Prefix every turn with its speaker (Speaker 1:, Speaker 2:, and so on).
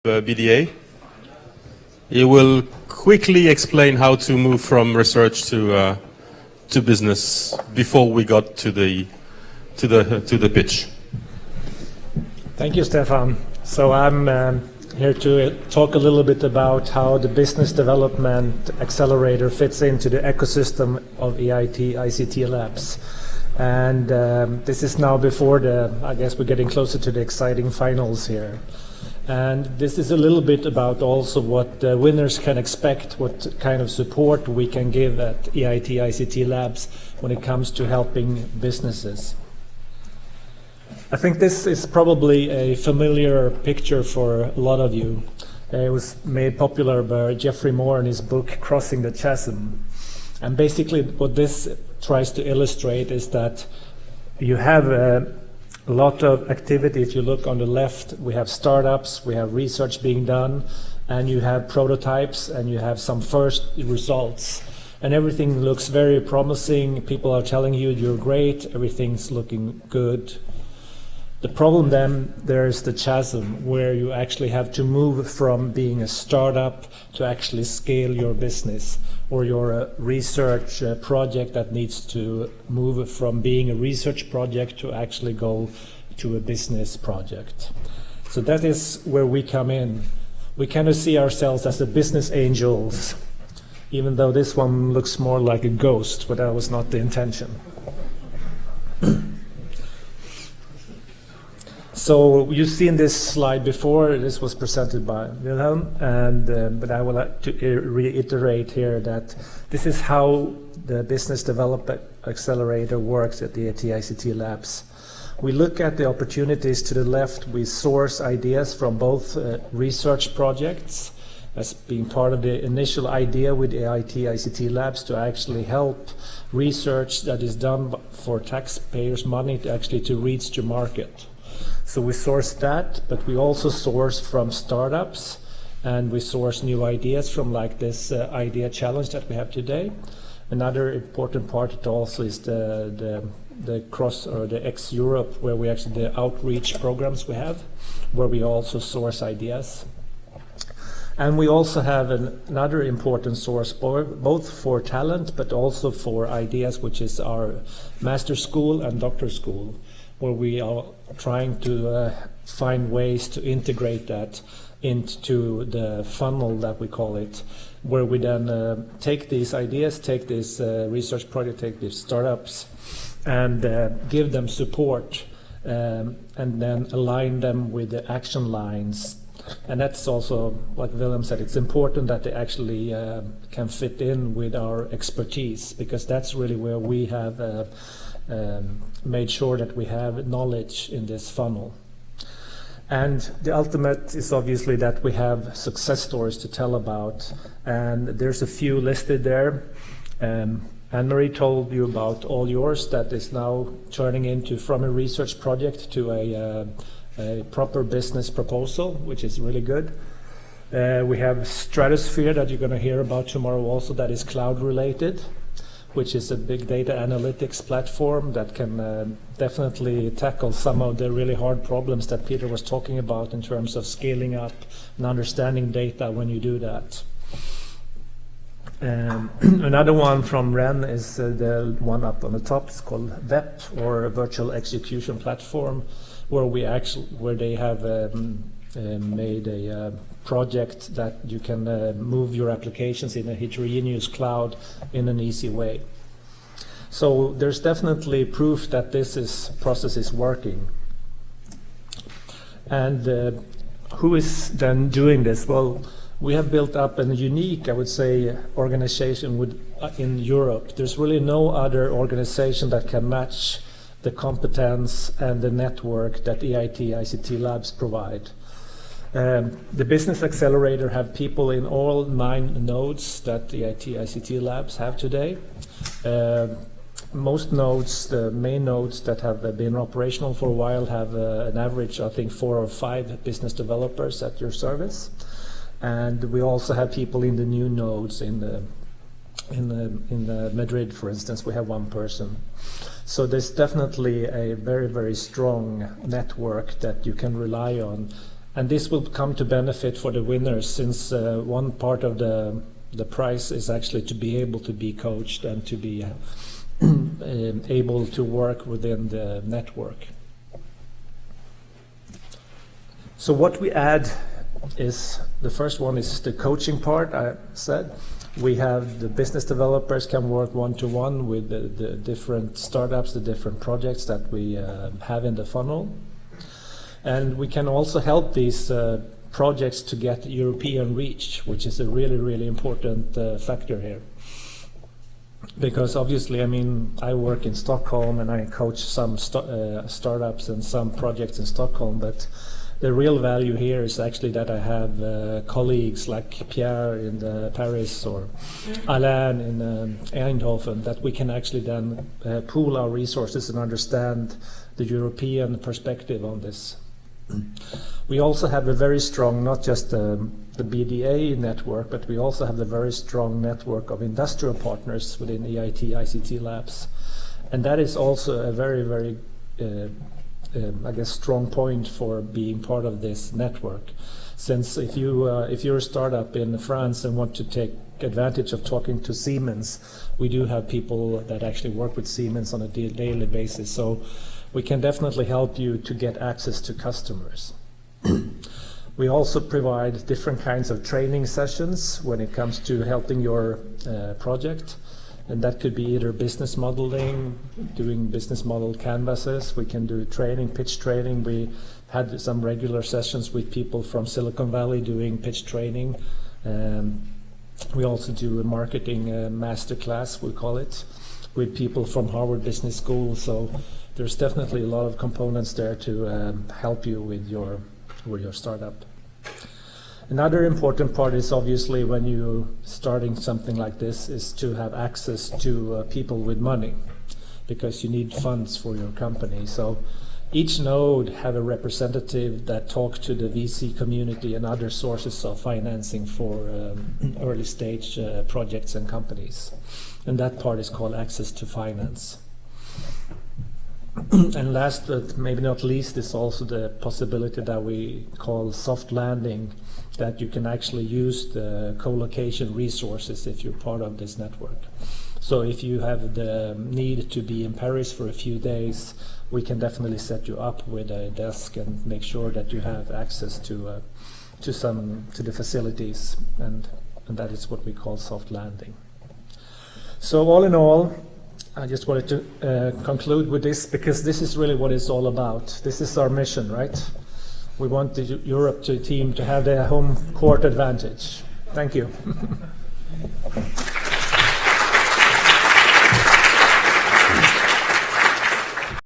Speaker 1: BDA. He will quickly explain how to move from research to business before we got to the pitch.
Speaker 2: Thank you, Stefan. So I'm here to talk a little bit about how the Business Development Accelerator fits into the ecosystem of EIT ICT labs. And this is now before I guess we're getting closer to the exciting finals here. And this is a little bit about also what the winners can expect, what kind of support we can give at EIT ICT labs when it comes to helping businesses. I think this is probably a familiar picture for a lot of you. It was made popular by Geoffrey Moore in his book, Crossing the Chasm. And basically what this tries to illustrate is that you have a lot of activity. If you look on the left, we have startups, we have research being done, and you have prototypes, and you have some first results. And everything looks very promising. People are telling you you're great, everything's looking good. The problem then, there is the chasm, where you actually have to move from being a startup to actually scale your business, or your research project that needs to move from being a research project to actually go to a business project. So that is where we come in. We kind of see ourselves as the business angels, even though this one looks more like a ghost, but that was not the intention. So you've seen this slide before. This was presented by Wilhelm, but I would like to reiterate here that this is how the Business Development Accelerator works at the EIT ICT Labs. We look at the opportunities to the left. We source ideas from both research projects as being part of the initial idea with EIT ICT Labs to actually help research that is done for taxpayers' money to reach the market. So we source that, but we also source from startups, and we source new ideas from like this idea challenge that we have today. Another important part also is the cross or the ex-Europe, where we actually the outreach programs we have, where we also source ideas. And we also have another important source, both for talent, but also for ideas, which is our master school and doctor school, where we are trying to find ways to integrate that into the funnel that we call it, where we then take these ideas, take this research project, take these startups, and give them support, and then align them with the action lines. And that's also, like Wilhelm said, it's important that they actually can fit in with our expertise, because that's really where we have made sure that we have knowledge in this funnel. And the ultimate is obviously that we have success stories to tell about, and there's a few listed there. Anne-Marie told you about All Yours, that is now turning into from a research project to a proper business proposal, which is really good. We have Stratosphere that you're going to hear about tomorrow also, that is cloud related, which is a big data analytics platform that can definitely tackle some of the really hard problems that Peter was talking about in terms of scaling up and understanding data when you do that. Another one from REN is the one up on the top. It's called VEP, or Virtual Execution Platform, where they have made a project that you can move your applications in a heterogeneous cloud in an easy way. So there's definitely proof that this process is working. And who is then doing this? Well, we have built up a unique, I would say, organization in Europe. There's really no other organization that can match the competence and the network that EIT ICT Labs provide. The Business Accelerator have people in all 9 nodes that the EIT ICT Labs have today. Most nodes, the main nodes that have been operational for a while, have an average, I think, 4 or 5 business developers at your service. And we also have people in the new nodes in Madrid, for instance. We have 1 person. So there's definitely a very, very strong network that you can rely on And this will come to benefit for the winners, since one part of the prize is actually to be able to be coached and to be able to work within the network. So what we add is, the first one is the coaching part. I said we have the business developers can work one-to-one with the different startups, the different projects that we have in the funnel. And we can also help these projects to get European reach, which is a really, really important factor here. Because obviously, I mean, I work in Stockholm and I coach some startups and some projects in Stockholm, but the real value here is actually that I have colleagues like Pierre in Paris or Alain in Eindhoven, that we can actually then pool our resources and understand the European perspective on this. We also have a very strong, not just the BDA network, but we also have a very strong network of industrial partners within EIT ICT labs. And that is also a very, very, I guess, strong point for being part of this network. Since if you're a startup in France and want to take advantage of talking to Siemens, we do have people that actually work with Siemens on a daily basis. So we can definitely help you to get access to customers. We also provide different kinds of training sessions when it comes to helping your project. And that could be either business modeling, doing business model canvases. We can do training, pitch training. We had some regular sessions with people from Silicon Valley doing pitch training. We also do a marketing masterclass, we call it, with people from Harvard Business School. So there's definitely a lot of components there to help you with your startup. Another important part is obviously when you're starting something like this is to have access to people with money, because you need funds for your company. So each node have a representative that talks to the VC community and other sources of financing for early stage projects and companies. And that part is called access to finance. And last but maybe not least is also the possibility that we call soft landing, that you can actually use the co-location resources if you're part of this network. So if you have the need to be in Paris for a few days, we can definitely set you up with a desk and make sure that you have access to the facilities, and that is what we call soft landing. So all in all, I just wanted to conclude with this, because this is really what it's all about. This is our mission, right? We want the Europe team to have their home court advantage. Thank you.